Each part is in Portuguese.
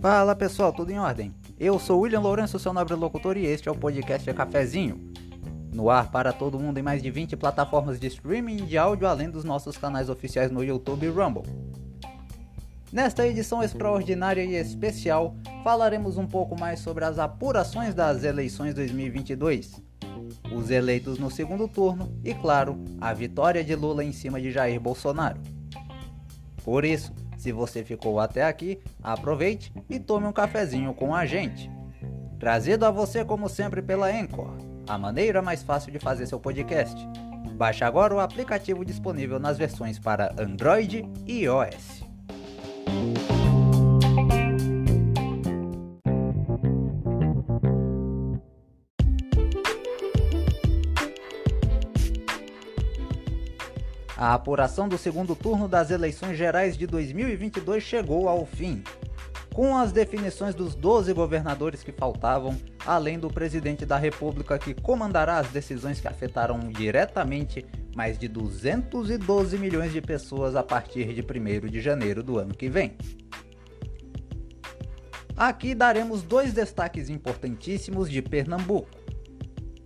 Fala pessoal, tudo em ordem? Eu sou William Lourenço, seu nobre locutor, e este é o podcast Cafezinho. No ar para todo mundo em mais de 20 plataformas de streaming de áudio, além dos nossos canais oficiais no YouTube e Rumble. Nesta edição extraordinária e especial, falaremos um pouco mais sobre as apurações das eleições 2022, os eleitos no segundo turno e, claro, a vitória de Lula em cima de Jair Bolsonaro. Por isso, se você ficou até aqui, aproveite e tome um cafezinho com a gente. Trazido a você como sempre pela Anchor, a maneira mais fácil de fazer seu podcast. Baixe agora o aplicativo disponível nas versões para Android e iOS. A apuração do segundo turno das eleições gerais de 2022 chegou ao fim, com as definições dos 12 governadores que faltavam, além do presidente da República que comandará as decisões que afetarão diretamente mais de 212 milhões de pessoas a partir de 1º de janeiro do ano que vem. Aqui daremos dois destaques importantíssimos de Pernambuco.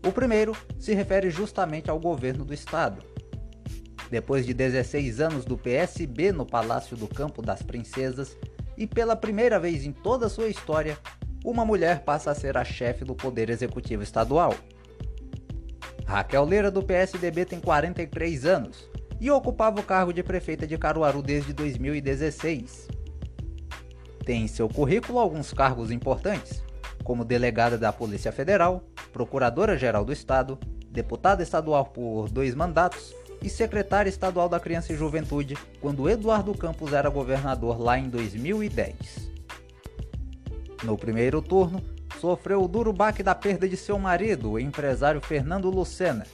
O primeiro se refere justamente ao governo do estado. Depois de 16 anos do PSB no Palácio do Campo das Princesas, e pela primeira vez em toda a sua história, uma mulher passa a ser a chefe do Poder Executivo Estadual. Raquel Leira, do PSDB, tem 43 anos e ocupava o cargo de prefeita de Caruaru desde 2016. Tem em seu currículo alguns cargos importantes, como delegada da Polícia Federal, procuradora-geral do Estado, deputada estadual por 2 mandatos, e secretária estadual da Criança e Juventude quando Eduardo Campos era governador lá em 2010. No primeiro turno, sofreu o duro baque da perda de seu marido, o empresário Fernando Lucena,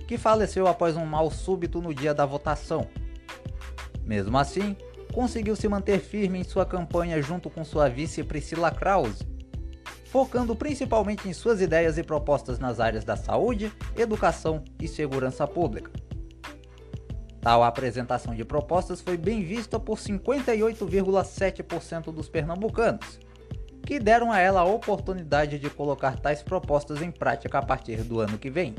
que faleceu após um mal súbito no dia da votação. Mesmo assim, conseguiu se manter firme em sua campanha junto com sua vice Priscila Krause, focando principalmente em suas ideias e propostas nas áreas da saúde, educação e segurança pública. Tal apresentação de propostas foi bem vista por 58,7% dos pernambucanos, que deram a ela a oportunidade de colocar tais propostas em prática a partir do ano que vem.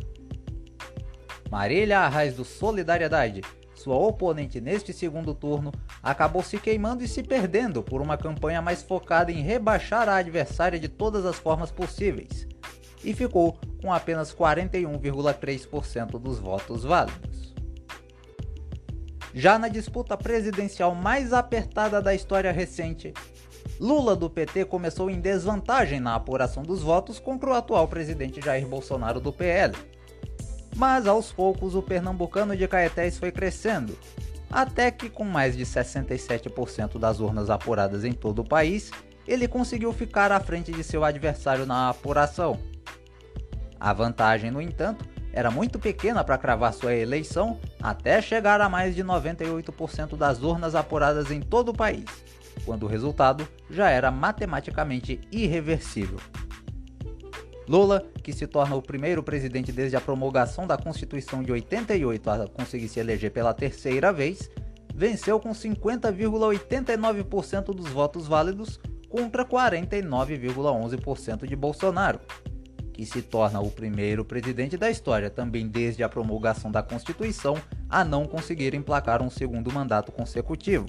Marília Arraes, do Solidariedade, sua oponente neste segundo turno, acabou se queimando e se perdendo por uma campanha mais focada em rebaixar a adversária de todas as formas possíveis, e ficou com apenas 41,3% dos votos válidos. Já na disputa presidencial mais apertada da história recente, Lula do PT começou em desvantagem na apuração dos votos contra o atual presidente Jair Bolsonaro do PL. Mas aos poucos o pernambucano de Caetés foi crescendo, até que com mais de 67% das urnas apuradas em todo o país, ele conseguiu ficar à frente de seu adversário na apuração. A vantagem, no entanto, era muito pequena para cravar sua eleição até chegar a mais de 98% das urnas apuradas em todo o país, quando o resultado já era matematicamente irreversível. Lula, que se torna o primeiro presidente desde a promulgação da Constituição de 88 a conseguir se eleger pela terceira vez, venceu com 50,89% dos votos válidos contra 49,11% de Bolsonaro, que se torna o primeiro presidente da história, também desde a promulgação da Constituição, a não conseguir emplacar um segundo mandato consecutivo.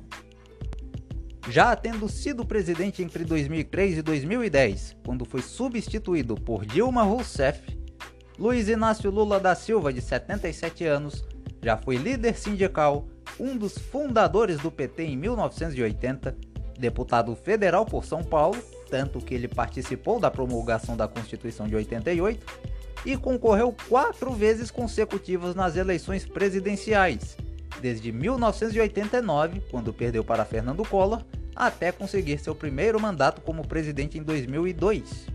Já tendo sido presidente entre 2003 e 2010, quando foi substituído por Dilma Rousseff, Luiz Inácio Lula da Silva, de 77 anos, já foi líder sindical, um dos fundadores do PT em 1980, deputado federal por São Paulo, tanto que ele participou da promulgação da Constituição de 88, e concorreu 4 vezes consecutivas nas eleições presidenciais, desde 1989, quando perdeu para Fernando Collor, até conseguir seu primeiro mandato como presidente em 2002.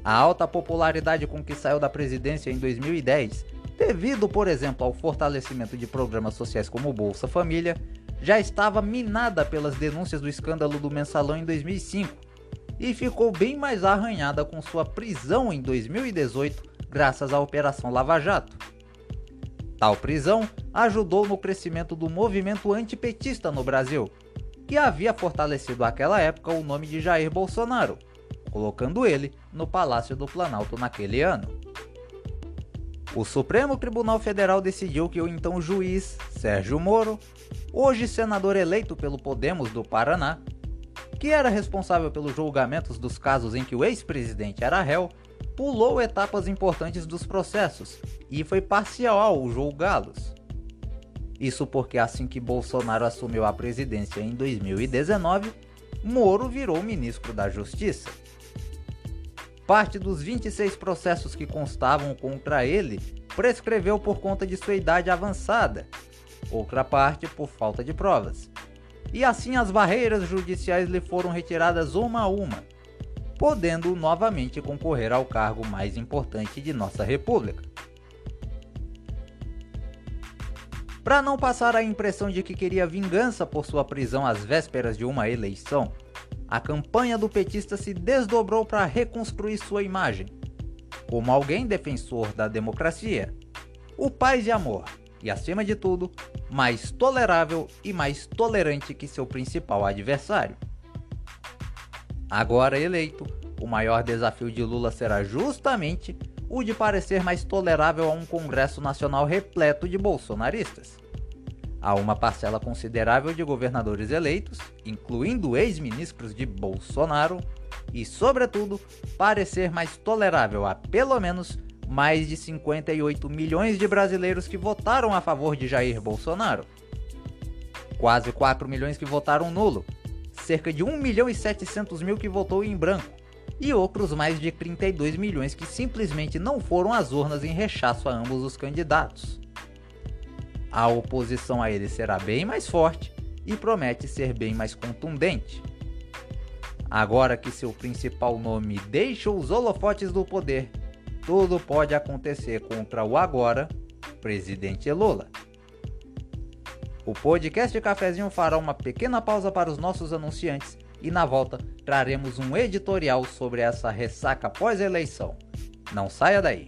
A alta popularidade com que saiu da presidência em 2010, devido, por exemplo, ao fortalecimento de programas sociais como o Bolsa Família, já estava minada pelas denúncias do escândalo do Mensalão em 2005 e ficou bem mais arranhada com sua prisão em 2018 graças à Operação Lava Jato. Tal prisão ajudou no crescimento do movimento antipetista no Brasil, que havia fortalecido àquela época o nome de Jair Bolsonaro, colocando ele no Palácio do Planalto naquele ano. O Supremo Tribunal Federal decidiu que o então juiz Sérgio Moro, hoje senador eleito pelo Podemos do Paraná, que era responsável pelos julgamentos dos casos em que o ex-presidente era réu, pulou etapas importantes dos processos e foi parcial ao julgá-los. Isso porque assim que Bolsonaro assumiu a presidência em 2019, Moro virou ministro da Justiça. Parte dos 26 processos que constavam contra ele prescreveu por conta de sua idade avançada, outra parte por falta de provas. E assim as barreiras judiciais lhe foram retiradas uma a uma, podendo novamente concorrer ao cargo mais importante de nossa República. Para não passar a impressão de que queria vingança por sua prisão às vésperas de uma eleição, a campanha do petista se desdobrou para reconstruir sua imagem como alguém defensor da democracia, o paz e amor, e acima de tudo, mais tolerável e mais tolerante que seu principal adversário. Agora eleito, o maior desafio de Lula será justamente o de parecer mais tolerável a um Congresso Nacional repleto de bolsonaristas. Há uma parcela considerável de governadores eleitos, incluindo ex-ministros de Bolsonaro, e, sobretudo, parecer mais tolerável a, pelo menos, mais de 58 milhões de brasileiros que votaram a favor de Jair Bolsonaro. Quase 4 milhões que votaram nulo, cerca de 1.700.000 que votou em branco, e outros mais de 32 milhões que simplesmente não foram às urnas em rechaço a ambos os candidatos. A oposição a ele será bem mais forte e promete ser bem mais contundente. Agora que seu principal nome deixa os holofotes do poder, tudo pode acontecer contra o agora presidente Lula. O podcast Cafezinho fará uma pequena pausa para os nossos anunciantes e na volta traremos um editorial sobre essa ressaca pós-eleição. Não saia daí!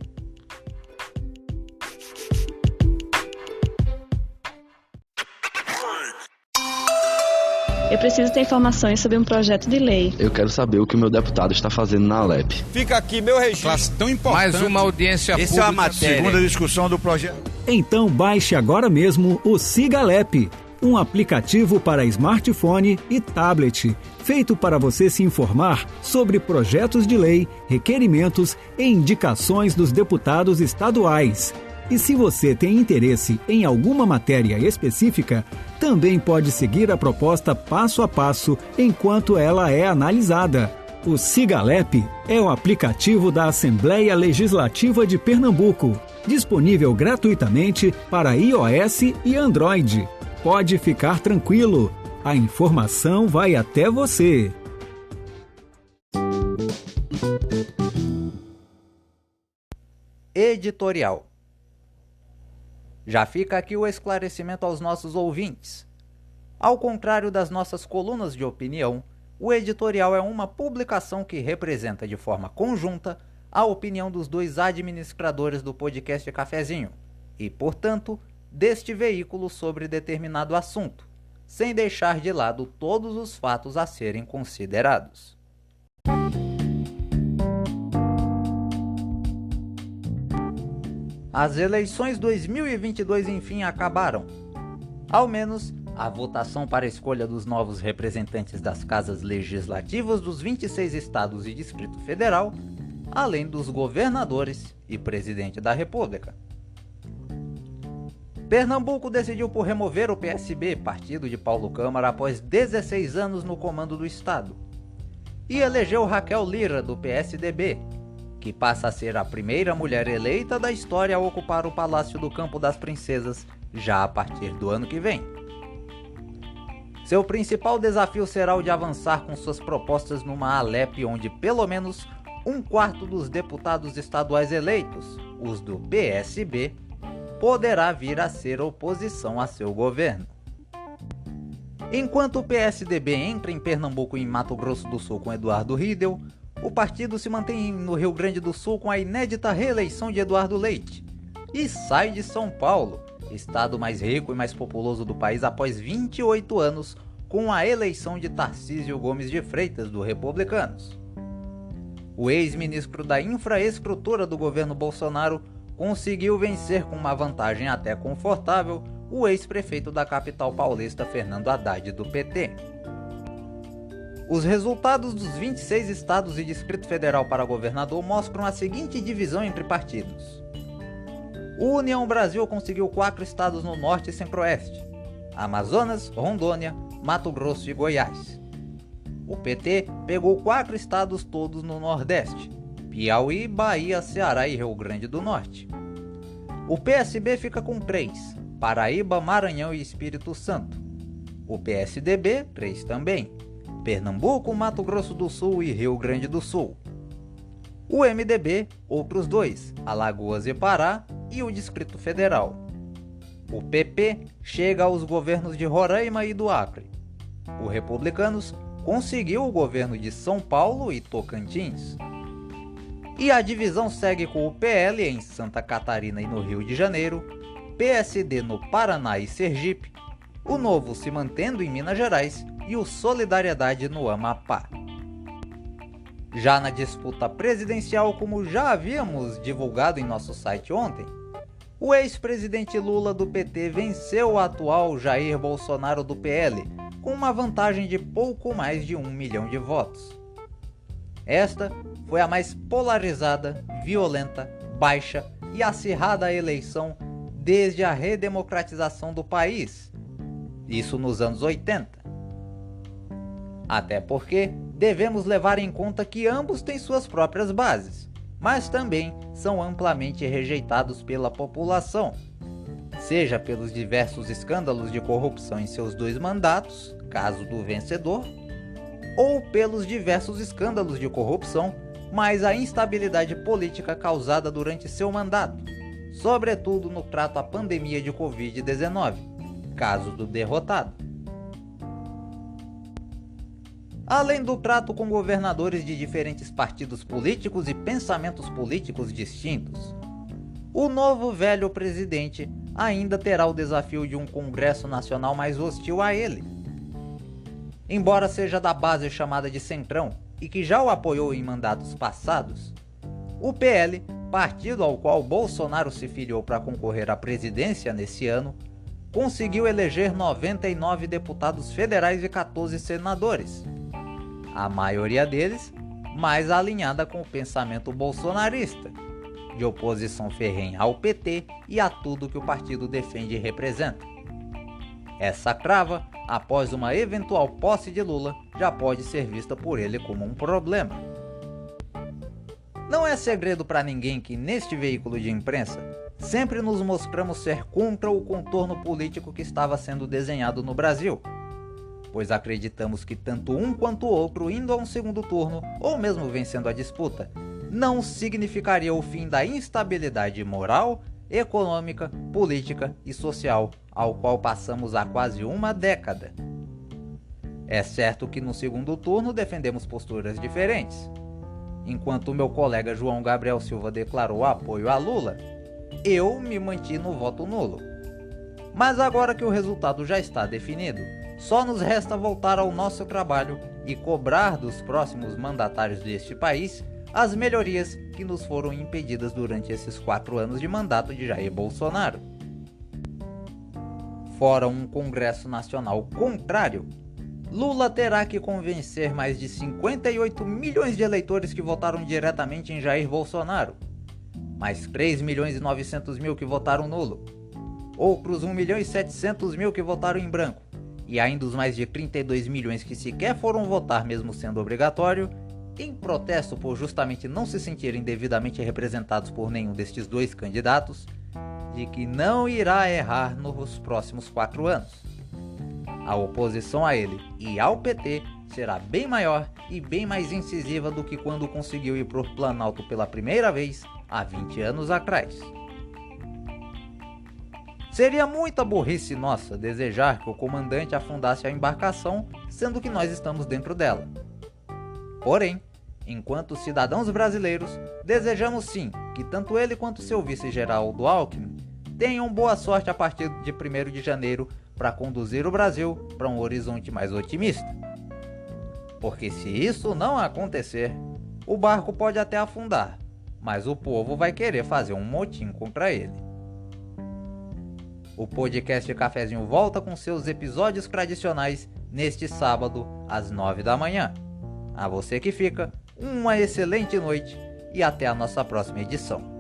Eu preciso ter informações sobre um projeto de lei. Eu quero saber o que o meu deputado está fazendo na Alep. Fica aqui meu registro. Tão importante. Mais uma audiência Essa pública. É a matéria. Segunda discussão do projeto. Então baixe agora mesmo o Siga Alep, um aplicativo para smartphone e tablet, feito para você se informar sobre projetos de lei, requerimentos e indicações dos deputados estaduais. E se você tem interesse em alguma matéria específica, também pode seguir a proposta passo a passo enquanto ela é analisada. O Siga Alep é o aplicativo da Assembleia Legislativa de Pernambuco, disponível gratuitamente para iOS e Android. Pode ficar tranquilo, a informação vai até você. Editorial. Já fica aqui o esclarecimento aos nossos ouvintes. Ao contrário das nossas colunas de opinião, o editorial é uma publicação que representa de forma conjunta a opinião dos dois administradores do podcast Cafezinho e, portanto, deste veículo sobre determinado assunto, sem deixar de lado todos os fatos a serem considerados. As eleições 2022 enfim acabaram. Ao menos, a votação para a escolha dos novos representantes das casas legislativas dos 26 estados e Distrito Federal, além dos governadores e presidente da República. Pernambuco decidiu por remover o PSB, partido de Paulo Câmara, após 16 anos no comando do estado, e elegeu Raquel Lira, do PSDB, que passa a ser a primeira mulher eleita da história a ocupar o Palácio do Campo das Princesas já a partir do ano que vem. Seu principal desafio será o de avançar com suas propostas numa Alep onde pelo menos um quarto dos deputados estaduais eleitos, os do PSB, poderá vir a ser oposição a seu governo. Enquanto o PSDB entra em Pernambuco e em Mato Grosso do Sul com Eduardo Riedel, o partido se mantém no Rio Grande do Sul com a inédita reeleição de Eduardo Leite, e sai de São Paulo, estado mais rico e mais populoso do país após 28 anos, com a eleição de Tarcísio Gomes de Freitas, do Republicanos. O ex-ministro da Infraestrutura do governo Bolsonaro conseguiu vencer com uma vantagem até confortável o ex-prefeito da capital paulista, Fernando Haddad, do PT. Os resultados dos 26 estados e Distrito Federal para governador mostram a seguinte divisão entre partidos. O União Brasil conseguiu 4 estados no Norte e Centro-Oeste: Amazonas, Rondônia, Mato Grosso e Goiás. O PT pegou 4 estados todos no Nordeste: Piauí, Bahia, Ceará e Rio Grande do Norte. O PSB fica com 3: Paraíba, Maranhão e Espírito Santo. O PSDB, 3 também: Pernambuco, Mato Grosso do Sul e Rio Grande do Sul. O MDB, outros 2: Alagoas e Pará, e o Distrito Federal. O PP chega aos governos de Roraima e do Acre. O Republicanos conseguiu o governo de São Paulo e Tocantins. E a divisão segue com o PL em Santa Catarina e no Rio de Janeiro, PSD no Paraná e Sergipe, o Novo se mantendo em Minas Gerais e o Solidariedade no Amapá. Já na disputa presidencial, como já havíamos divulgado em nosso site ontem, o ex-presidente Lula do PT venceu o atual Jair Bolsonaro do PL, com uma vantagem de pouco mais de 1 milhão de votos. Esta foi a mais polarizada, violenta, baixa e acirrada eleição desde a redemocratização do país, isso nos anos 80. Até porque devemos levar em conta que ambos têm suas próprias bases, mas também são amplamente rejeitados pela população, seja pelos diversos escândalos de corrupção em seus 2 mandatos, caso do vencedor, ou pelos diversos escândalos de corrupção, mais a instabilidade política causada durante seu mandato, sobretudo no trato à pandemia de Covid-19, caso do derrotado. Além do trato com governadores de diferentes partidos políticos e pensamentos políticos distintos, o novo velho presidente ainda terá o desafio de um Congresso Nacional mais hostil a ele. Embora seja da base chamada de Centrão e que já o apoiou em mandatos passados, o PL, partido ao qual Bolsonaro se filiou para concorrer à presidência nesse ano, conseguiu eleger 99 deputados federais e 14 senadores, a maioria deles mais alinhada com o pensamento bolsonarista, de oposição ferrenha ao PT e a tudo que o partido defende e representa. Essa crava, após uma eventual posse de Lula, já pode ser vista por ele como um problema. Não é segredo para ninguém que neste veículo de imprensa sempre nos mostramos ser contra o contorno político que estava sendo desenhado no Brasil, pois acreditamos que tanto um quanto o outro indo a um segundo turno, ou mesmo vencendo a disputa, não significaria o fim da instabilidade moral, econômica, política e social ao qual passamos há quase uma década. É certo que no segundo turno defendemos posturas diferentes. Enquanto o meu colega João Gabriel Silva declarou apoio a Lula, eu me mantive no voto nulo. Mas agora que o resultado já está definido, só nos resta voltar ao nosso trabalho e cobrar dos próximos mandatários deste país as melhorias que nos foram impedidas durante esses 4 anos de mandato de Jair Bolsonaro. Fora um Congresso Nacional contrário, Lula terá que convencer mais de 58 milhões de eleitores que votaram diretamente em Jair Bolsonaro, mais 3 milhões e 900 mil que votaram nulo, outros 1 milhão e 700 mil que votaram em branco, e ainda os mais de 32 milhões que sequer foram votar mesmo sendo obrigatório, em protesto por justamente não se sentirem devidamente representados por nenhum destes 2 candidatos, de que não irá errar nos próximos 4 anos. A oposição a ele e ao PT será bem maior e bem mais incisiva do que quando conseguiu ir para o Planalto pela primeira vez há 20 anos atrás. Seria muita burrice nossa desejar que o comandante afundasse a embarcação, sendo que nós estamos dentro dela. Porém, enquanto cidadãos brasileiros, desejamos sim que tanto ele quanto seu vice Geraldo Alckmin tenham boa sorte a partir de 1º de janeiro para conduzir o Brasil para um horizonte mais otimista. Porque se isso não acontecer, o barco pode até afundar, mas o povo vai querer fazer um motim contra ele. O podcast Cafezinho volta com seus episódios tradicionais neste sábado, às 9 da manhã. A você que fica, uma excelente noite e até a nossa próxima edição.